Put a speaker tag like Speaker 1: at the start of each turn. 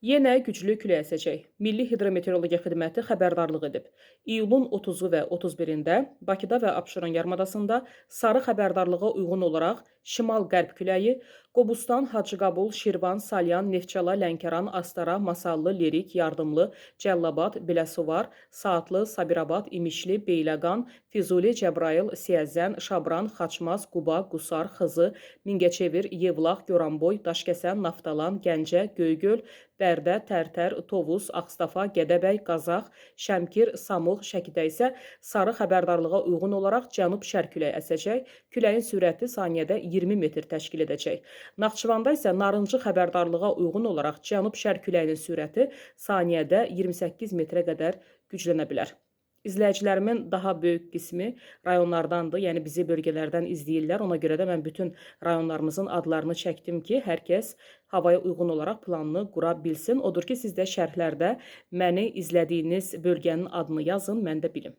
Speaker 1: Yenə güclü külək əsəcək. Milli Hidrometeorologiya Xidməti xəbərdarlıq edib. İyulun 30-u və 31-də Bakıda və Abşeron yarımadasında sarı xəbərdarlığa uyğun olaraq şimal-qərb küləyi, Qobustan, Hacıqabul, Şirvan, Salyan, Neftçala, Lənkəran, Astara, Masallı, Lerik, Yardımlı, Cəllabad, Biləsuvar, Saatlı, Sabirabad, İmişli, Beyləqan, Füzuli, Cəbrayıl, Siyəzən, Şabran, Xaçmaz, Quba, Qusar, Xızı, Mingəçevir, Yevlax, Goranboy, Daşkəsən, Naftalan, Gəncə, Göygöl, Bərdə, Tərtər, Tovuz, Ağstafa, Gədəbəy, Qazax, Şəmkir, Samux, Şəkidə isə sarı xəbərdarlığa uyğun olaraq cənub-şərq küləyi əsəcək. Küləyin sürəti saniyədə 20 metr təşkil edəcək. Naxçıvanda isə narıncı xəbərdarlığa uyğun olaraq cənub-şərq küləyinin sürəti saniyədə 28 metrə qədər güclənə bilər. İzləyicilərimin daha böyük qismi rayonlardandır, yəni bizi bölgələrdən izləyirlər. Ona görə də mən bütün rayonlarımızın adlarını çəkdim ki, hər kəs havaya uyğun olaraq planını qura bilsin. Odur ki, siz də şərhlərdə məni izlədiyiniz bölgənin adını yazın, mən də bilim.